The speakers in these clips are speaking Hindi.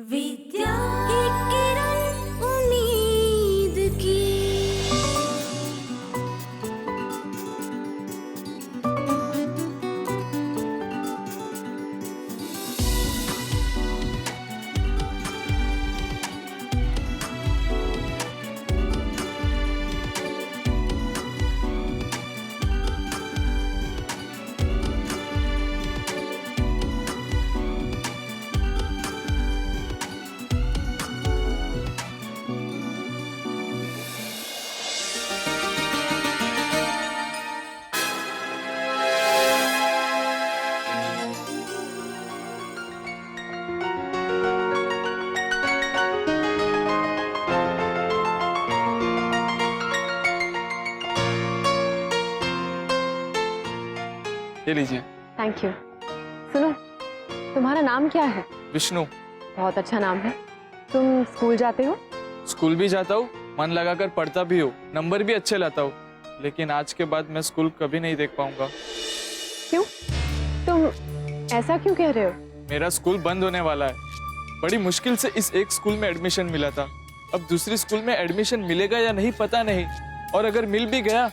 विद्या एक किरण उम्मीद की। ये लीजिए। Thank you. सुनो, तुम्हारा नाम क्या है? विष्णु। बहुत अच्छा नाम है। तुम स्कूल जाते हो? स्कूल भी जाता हूँ, मन लगाकर पढ़ता भी हूँ, नंबर भी अच्छे लाता हूँ, लेकिन आज के बाद मैं स्कूल कभी नहीं देख पाऊंगा। क्यों? तुम ऐसा क्यों कह रहे हो? मेरा स्कूल बंद होने वाला है। बड़ी मुश्किल से इस एक स्कूल में एडमिशन मिला था। अब दूसरी स्कूल में एडमिशन मिलेगा या नहीं पता नहीं, और अगर मिल भी गया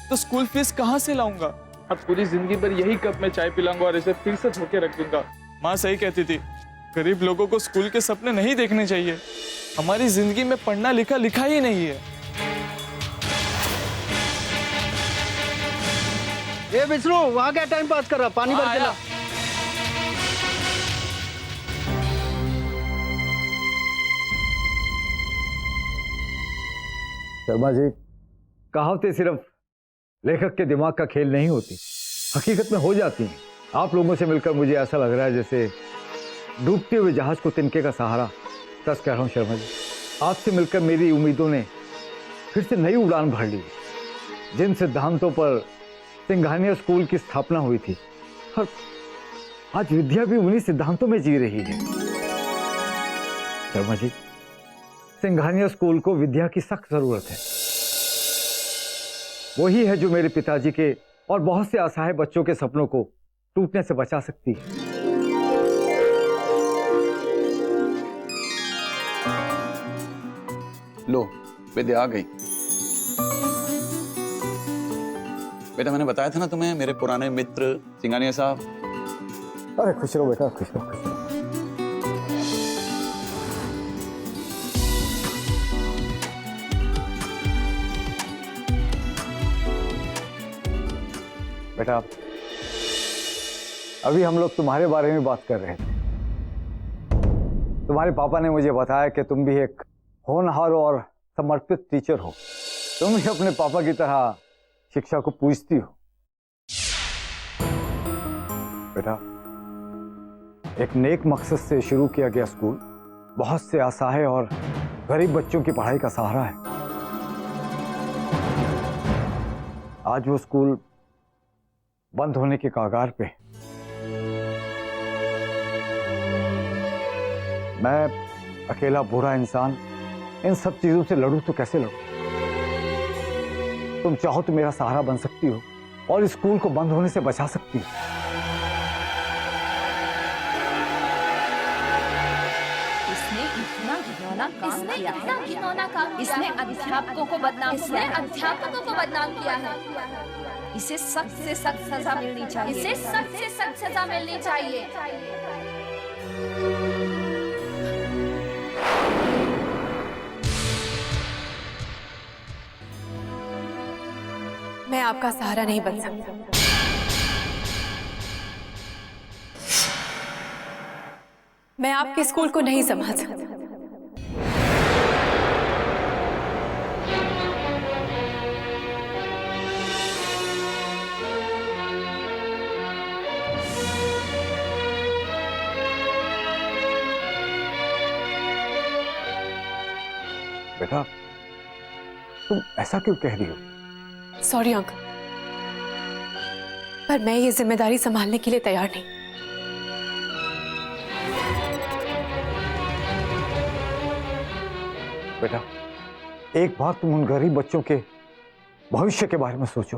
तो स्कूल फीस कहाँ से लाऊंगा। अब पूरी जिंदगी भर यही कप में चाय पिलाऊंगा और इसे फिर से धो के रख दूंगा। माँ सही कहती थी, गरीब लोगों को स्कूल के सपने नहीं देखने चाहिए। हमारी जिंदगी में पढ़ना लिखा लिखा ही नहीं है। ए विष्णु, वहाँ क्या टाइम पास कर रहा? पानी भर के ला। शर्मा जी, कहावतें सिर्फ लेखक के दिमाग का खेल नहीं होती, हकीकत में हो जाती हैं। आप लोगों से मिलकर मुझे ऐसा लग रहा है जैसे डूबते हुए जहाज को तिनके का सहारा। सच कह रहा हूँ शर्मा जी, आपसे मिलकर मेरी उम्मीदों ने फिर से नई उड़ान भर ली। जिन सिद्धांतों पर सिंघानिया स्कूल की स्थापना हुई थी, और आज विद्या भी उन्हीं सिद्धांतों में जी रही है। शर्मा जी, सिंघानिया स्कूल को विद्या की सख्त जरूरत है। वही है जो मेरे पिताजी के और बहुत से असहाय बच्चों के सपनों को टूटने से बचा सकती है। लो, विद्या आ गई। बेटा, मैंने बताया था ना तुम्हें, मेरे पुराने मित्र सिंघानिया साहब। अरे खुश रहो बेटा, खुश रहो, खुश रहो। बेटा, अभी हम लोग तुम्हारे बारे में बात कर रहे थे। तुम्हारे पापा ने मुझे बताया कि तुम भी एक होनहार और समर्पित टीचर हो। तुम भी अपने पापा की तरह शिक्षा को पूजती हो। बेटा, एक नेक मकसद से शुरू किया गया स्कूल बहुत से असहाय और गरीब बच्चों की पढ़ाई का सहारा है। आज वो स्कूल बंद होने के कगार पे। मैं अकेला बुरा इंसान इन सब चीजों से लड़ूं तो कैसे लड़ूं? तुम चाहो तो मेरा सहारा बन सकती हो और इस स्कूल को बंद होने से बचा सकती हो। इसने इतना घिनौना काम किया है। इसने अध्यापकों को बदनाम किया है। इसे सख्त से सख्त सजा मिलनी चाहिए। मैं आपका सहारा नहीं बन सकता। मैं आपके स्कूल को नहीं संभाल सकता। बेटा, तुम ऐसा क्यों कह रही हो? सॉरी अंकल, पर मैं ये जिम्मेदारी संभालने के लिए तैयार नहीं। बेटा, एक बार तुम उन गरीब बच्चों के भविष्य के बारे में सोचो।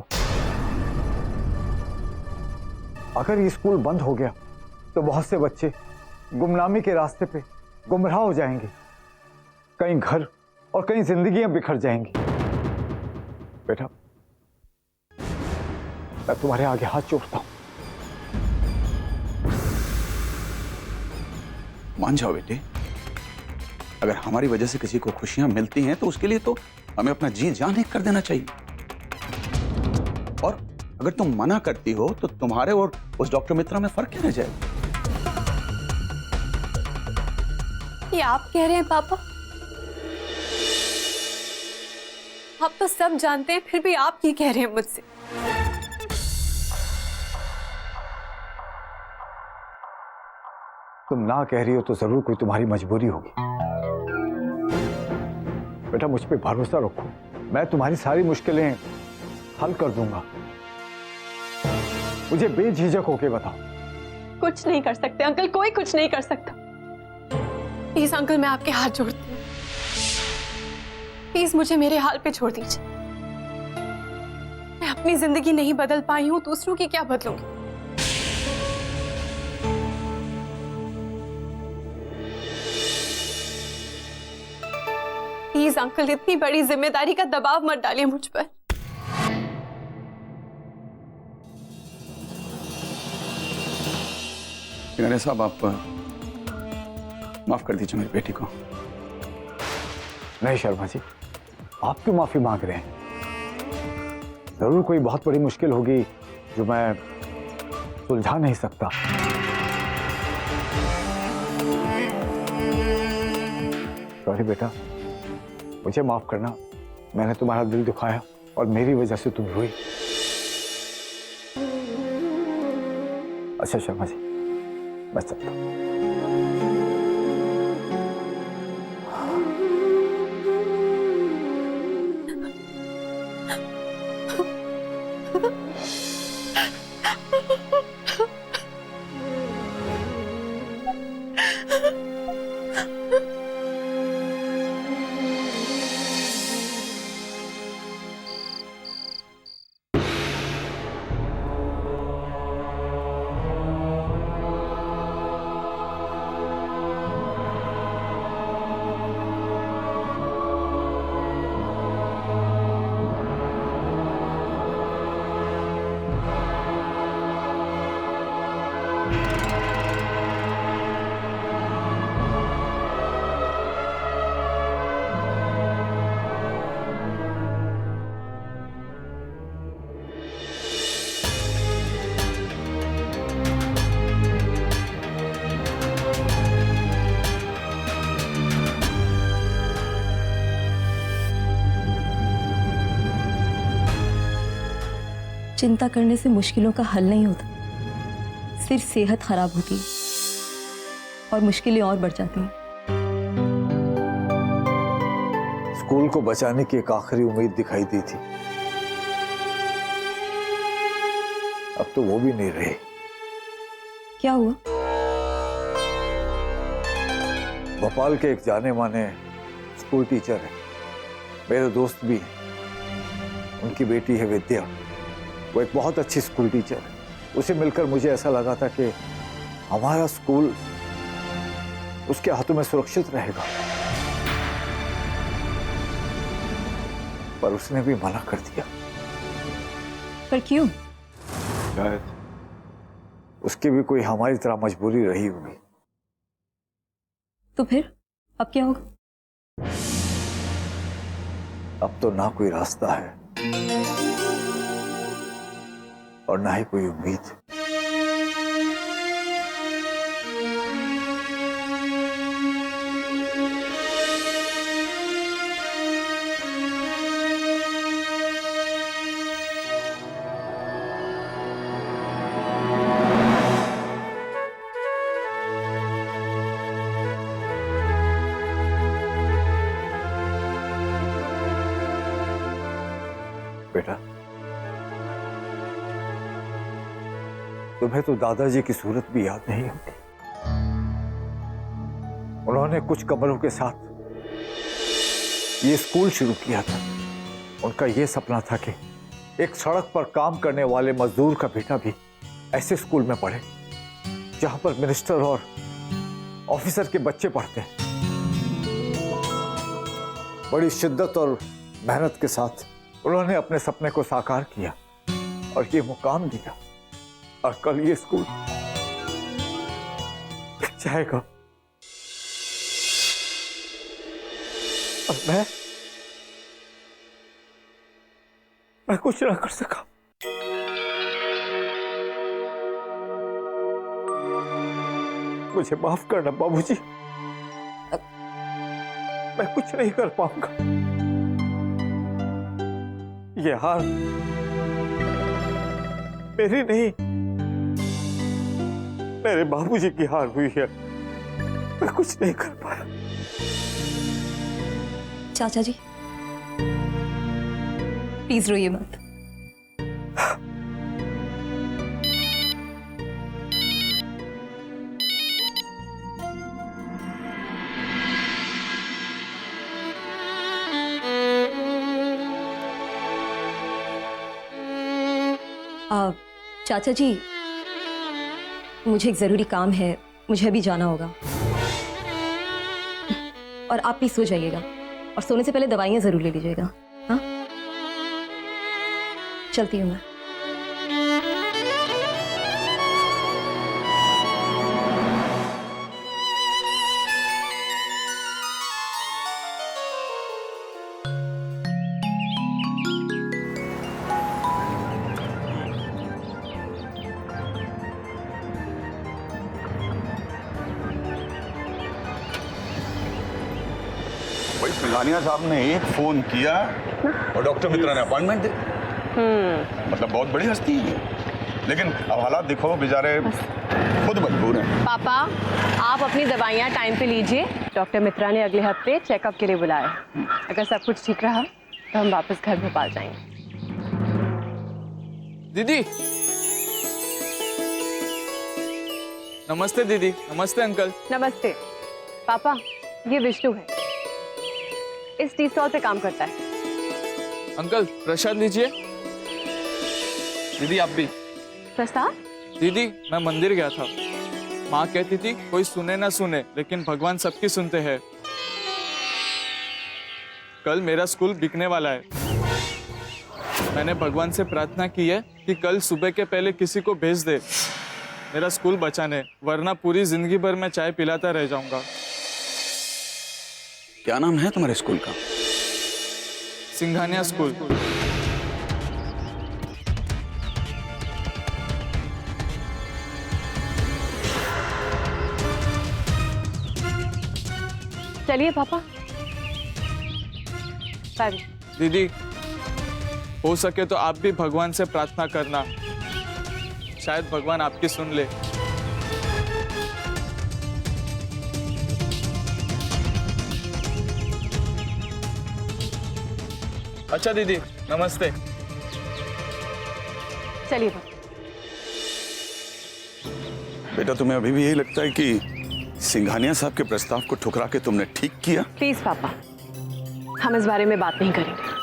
अगर ये स्कूल बंद हो गया तो बहुत से बच्चे गुमनामी के रास्ते पे गुमराह हो जाएंगे, कहीं घर और कहीं जिंदगियां बिखर जाएंगी। बेटा, मैं तुम्हारे आगे हाथ जोड़ता हूं। मान जाओ बेटे, अगर हमारी वजह से किसी को खुशियां मिलती हैं तो उसके लिए तो हमें अपना जी जान एक कर देना चाहिए। और अगर तुम मना करती हो तो तुम्हारे और उस डॉक्टर मित्रा में फर्क क्या रह जाएगा? ये आप कह रहे हैं पापा? आप तो सब जानते हैं, फिर भी आप ये कह रहे हैं मुझसे? तुम ना कह रही हो तो जरूर कोई तुम्हारी मजबूरी होगी। बेटा, मुझ पे भरोसा रखो, मैं तुम्हारी सारी मुश्किलें हल कर दूंगा। मुझे बेझिझक होके बताओ। कुछ नहीं कर सकते अंकल, कोई कुछ नहीं कर सकता। प्लीज अंकल, मैं आपके हाथ जोड़ती हूँ, प्लीज मुझे मेरे हाल पे छोड़ दीजिए। मैं अपनी जिंदगी नहीं बदल पाई हूँ, दूसरों की क्या बदलूंगी? प्लीज अंकल, इतनी बड़ी जिम्मेदारी का दबाव मत डालिए मुझ पर। सिंघानिया साहब, आप माफ कर दीजिए मेरी बेटी को। नहीं शर्मा जी, आप क्यों माफी मांग रहे हैं? जरूर कोई बहुत बड़ी मुश्किल होगी जो मैं सुलझा नहीं सकता। सॉरी बेटा, मुझे माफ करना, मैंने तुम्हारा दिल दुखाया और मेरी वजह से तुम रोई। अच्छा शर्मा जी, मैं चलता हूं। चिंता करने से मुश्किलों का हल नहीं होता, सिर्फ सेहत खराब होती है और मुश्किलें और बढ़ जाती हैं। स्कूल को बचाने की एक आखिरी उम्मीद दिखाई दी थी, अब तो वो भी नहीं रही। क्या हुआ? भोपाल के एक जाने माने स्कूल टीचर है, मेरे दोस्त भी हैं। उनकी बेटी है विद्या, वो एक बहुत अच्छी स्कूल टीचर है। उसे मिलकर मुझे ऐसा लगा था कि हमारा स्कूल उसके हाथों में सुरक्षित रहेगा, पर उसने भी मना कर दिया। पर क्यों? शायद उसकी भी कोई हमारी तरह मजबूरी रही होगी। तो फिर अब क्या होगा? अब तो ना कोई रास्ता है और ना ही कोई उम्मीद। बेटा, तुम्हें तो दादाजी की सूरत भी याद नहीं होती। उन्होंने कुछ कमरों के साथ ये स्कूल शुरू किया था। उनका ये सपना था कि एक सड़क पर काम करने वाले मजदूर का बेटा भी ऐसे स्कूल में पढ़े जहां पर मिनिस्टर और ऑफिसर के बच्चे पढ़ते हैं। बड़ी शिद्दत और मेहनत के साथ उन्होंने अपने सपने को साकार किया और ये मुकाम दिया, और कल ये स्कूल बिक जाएगा और मैं कुछ ना कर सका। मुझे माफ करना बाबूजी, मैं कुछ नहीं कर पाऊंगा। ये हार मेरी नहीं, मेरे बाबूजी की हार हुई है। मैं कुछ नहीं कर पाया। चाचा जी प्लीज रोइए मत। चाचा जी मुझे एक जरूरी काम है, मुझे अभी जाना होगा। और आप प्लीज सो जाइएगा और सोने से पहले दवाइयां जरूर ले लीजिएगा। हाँ, चलती हूँ मैं। भाई सिंघानिया साहब ने एक फोन किया और डॉक्टर मित्रा ने अपॉइंटमेंट दी। मतलब बहुत बड़ी हस्ती है, लेकिन अब हालात देखो, बेचारे खुद मजबूर हैं। पापा आप अपनी दवाइयाँ टाइम पे लीजिए। डॉक्टर मित्रा ने अगले हफ्ते चेकअप के लिए बुलाया। अगर सब कुछ ठीक रहा तो हम वापस घर भोपाल जाएंगे। दीदी नमस्ते। दीदी नमस्ते। अंकल नमस्ते। पापा ये विष्णु है, इस टी स्टॉल पे काम करता है। अंकल प्रसाद लीजिए। दीदी आप भी। प्रसाद? दीदी मैं मंदिर गया था, माँ कहती थी कोई सुने ना सुने लेकिन भगवान सबकी सुनते हैं। कल मेरा स्कूल बिकने वाला है। मैंने भगवान से प्रार्थना की है कि कल सुबह के पहले किसी को भेज दे मेरा स्कूल बचाने, वरना पूरी जिंदगी भर मैं चाय पिलाता रह जाऊंगा। क्या नाम है तुम्हारे स्कूल का? सिंघानिया स्कूल। चलिए पापा। बाय। दीदी हो सके तो आप भी भगवान से प्रार्थना करना, शायद भगवान आपकी सुन ले। अच्छा दीदी नमस्ते। चलिए पापा। बेटा तुम्हें अभी भी यही लगता है कि सिंघानिया साहब के प्रस्ताव को ठुकरा के तुमने ठीक किया? प्लीज पापा हम इस बारे में बात नहीं करेंगे।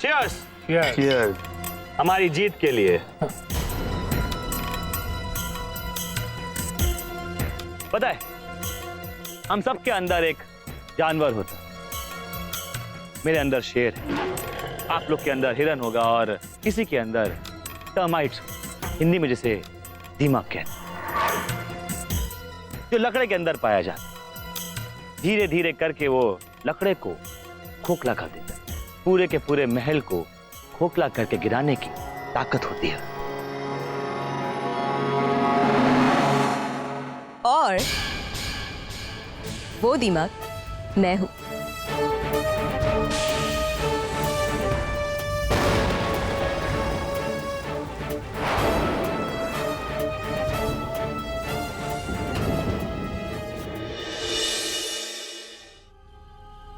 चीयर्स। Cheers। हमारी जीत के लिए। पता है हम सब के अंदर एक जानवर होता है। मेरे अंदर शेर है, आप लोग के अंदर हिरन होगा और किसी के अंदर टर्माइट्स, हिंदी में जिसे दीमक कहते हैं, जो लकड़े के अंदर पाया जाता है। धीरे धीरे करके वो लकड़े को खोखला कर देता है। पूरे के पूरे महल को खोखला करके गिराने की ताकत होती है। और वो दिमाग मैं हूं।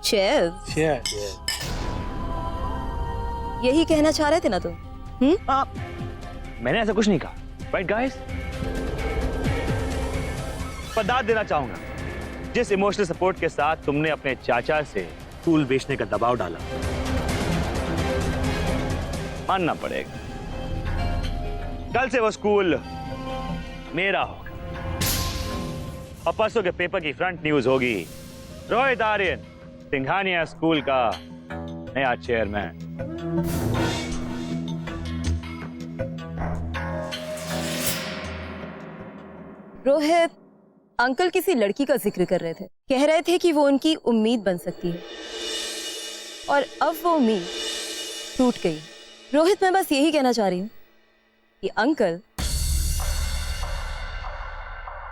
शेफ यही कहना चाह रहे थे ना तुम? मैंने ऐसा कुछ नहीं कहा, राइट गाइस? पर दाद देना चाहूंगा, जिस इमोशनल सपोर्ट के साथ तुमने अपने चाचा से स्कूल बेचने का दबाव डाला, मानना पड़ेगा। कल से वो स्कूल मेरा होगा और परसों के पेपर की फ्रंट न्यूज होगी रोहित आर्यन सिंघानिया स्कूल का नया चेयरमैन। रोहित, अंकल किसी लड़की का जिक्र कर रहे थे, कह रहे थे कि वो उनकी उम्मीद बन सकती है और अब वो उम्मीद टूट गई। रोहित, मैं बस यही कहना चाह रही हूँ कि अंकल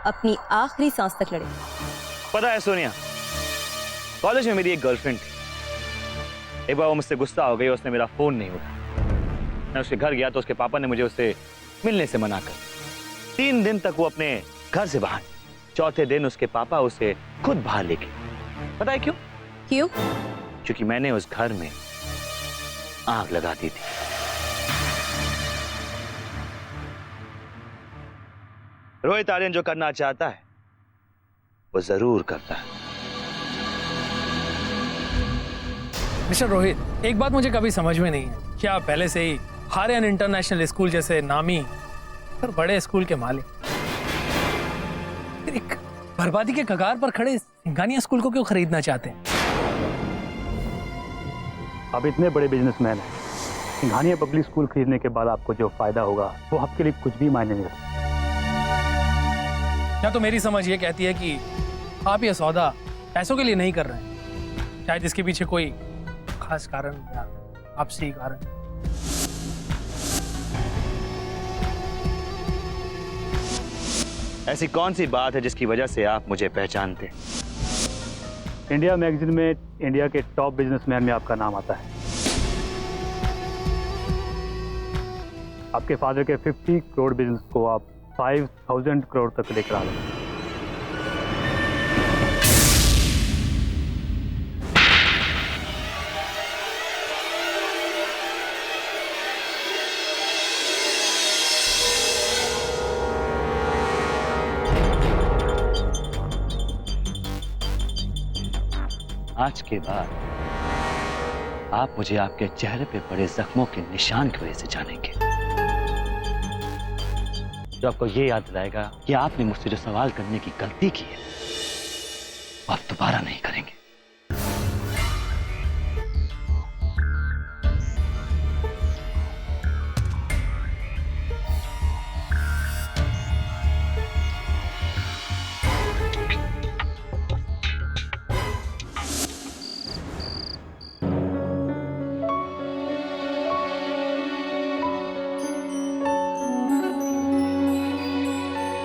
अपनी आखिरी सांस तक लड़े। पता है सोनिया, कॉलेज में मेरी एक गर्लफ्रेंड थी। एक बार वो मुझसे गुस्सा हो गई, उसने मेरा फोन नहीं उठाया। मैं उसके घर गया तो उसके पापा ने मुझे उससे मिलने से मना कर 3 दिन तक वो अपने घर से बाहर। चौथे दिन उसके पापा उसे खुद बाहर लेके। पता है क्यों? क्यों? क्योंकि मैंने उस घर में आग लगा दी थी। रोहित आर्यन जो करना चाहता है वो जरूर करता है। मिस्टर रोहित, एक बात मुझे कभी समझ में नहीं है, क्या आप पहले से ही आर्यन इंटरनेशनल स्कूल जैसे नामी और बड़े स्कूल के मालिक फिर एक बर्बादी के कगार पर खड़े सिंघानिया स्कूल को क्यों खरीदना चाहते हैं? आप इतने बड़े बिजनेसमैन हैं, सिंघानिया पब्लिक स्कूल खरीदने के बाद आपको जो फायदा होगा वो आपके लिए कुछ भी मायने नहीं रखता। या तो मेरी समझ ये कहती है कि आप ये सौदा पैसों के लिए नहीं कर रहे हैं, शायद इसके पीछे कोई खास कारण या आपसी कारण। ऐसी कौन सी बात है जिसकी वजह से आप मुझे पहचानते हैं? इंडिया मैगजीन में इंडिया के टॉप बिजनेसमैन में आपका नाम आता है। आपके फादर के 50 करोड़ बिजनेस को आप 5000 करोड़ तक लेकर आ गए। आज के बाद आप मुझे आपके चेहरे पे पड़े जख्मों के निशान की वजह से जानेंगे, जो आपको ये याद दिलाएगा कि आपने मुझसे जो सवाल करने की गलती की है वो आप दोबारा नहीं करेंगे।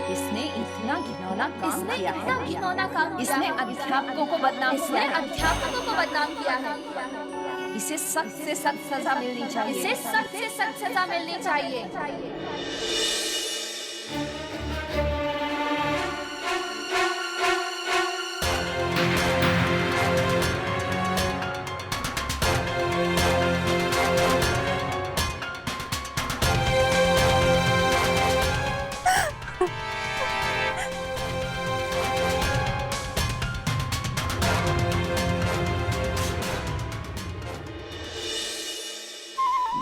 इसने इतना घिनौना काम किया है। इसने अध्यापकों को बदनाम किया है। इसे सख्त से सख्त सजा मिलनी चाहिए।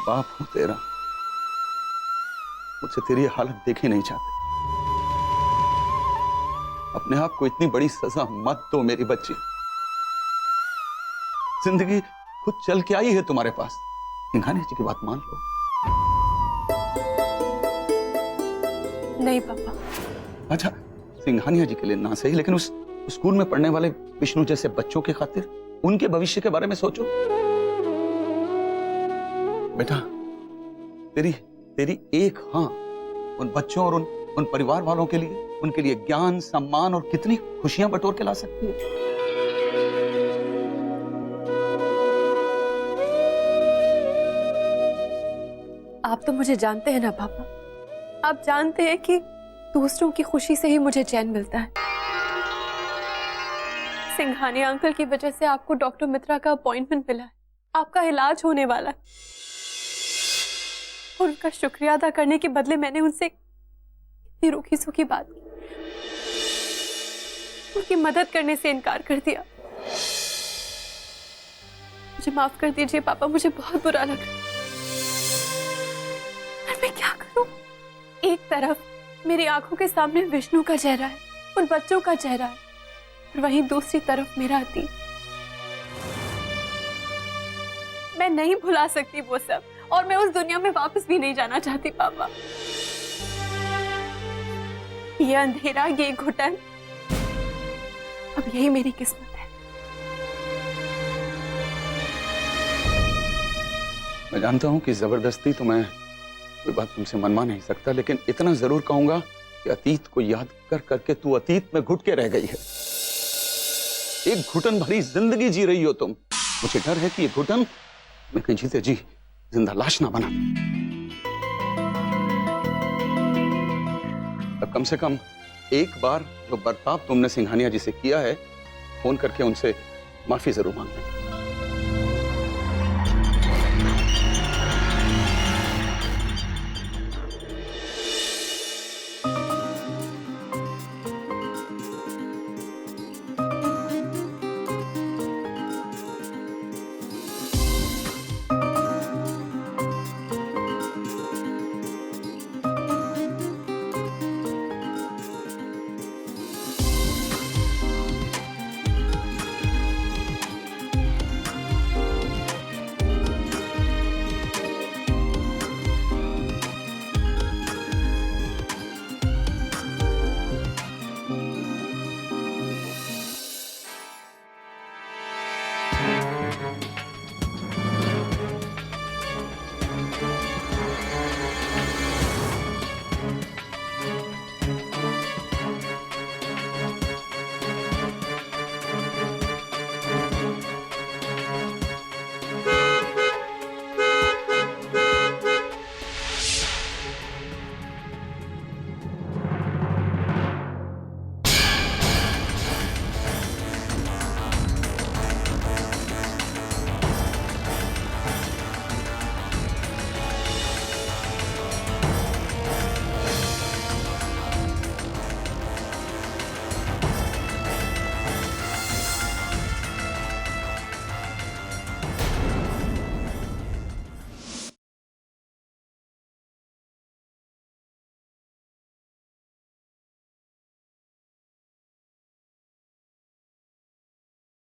बाप हूं तेरा, मुझसे तेरी हालत देखी नहीं चाहते। अपने आप को इतनी बड़ी सजा मत दो मेरी बच्ची। जिंदगी खुद चल के आई है तुम्हारे पास। सिंघानिया जी की बात मान लो। नहीं पापा। अच्छा, सिंघानिया जी के लिए ना सही, लेकिन उस स्कूल में पढ़ने वाले विष्णु जैसे बच्चों के खातिर उनके भविष्य के बारे में सोचो। बेटा, तेरी एक हाँ उन बच्चों और उन परिवार वालों के लिए, उनके लिए ज्ञान, सम्मान और कितनी खुशियां बटोर के ला सकती है। आप तो मुझे जानते हैं ना पापा, आप जानते हैं कि दूसरों की खुशी से ही मुझे चैन मिलता है। सिंघानिया अंकल की वजह से आपको डॉक्टर मित्रा का अपॉइंटमेंट मिला है, आपका इलाज होने वाला है, और उनका शुक्रिया अदा करने के बदले मैंने उनसे इतनी रूखी सूखी बात की, उनकी मदद करने से इनकार कर दिया। मुझे माफ कर दीजिए पापा, मुझे बहुत बुरा लगा। तरफ मेरी आंखों के सामने विष्णु का चेहरा है, उन बच्चों का चेहरा है, और वहीं दूसरी तरफ मेरा अतीत। मैं नहीं भुला सकती वो सब, और मैं उस दुनिया में वापस भी नहीं जाना चाहती पापा। ये अंधेरा, ये घुटन, अब यही मेरी किस्मत है। मैं जानता हूं कि जबरदस्ती तो मैं कोई बात तुमसे मनवा नहीं सकता, लेकिन इतना जरूर कहूंगा कि अतीत को याद कर करके तू अतीत में घुट के रह गई है। एक घुटन भरी जिंदगी जी रही हो तुम। मुझे डर है कि ये घुटन मैं कहीं जीते जी जिंदा लाश ना बना। अब कम से कम एक बार जो बर्ताव तुमने सिंघानिया जी से किया है, फोन करके उनसे माफी जरूर मांगना।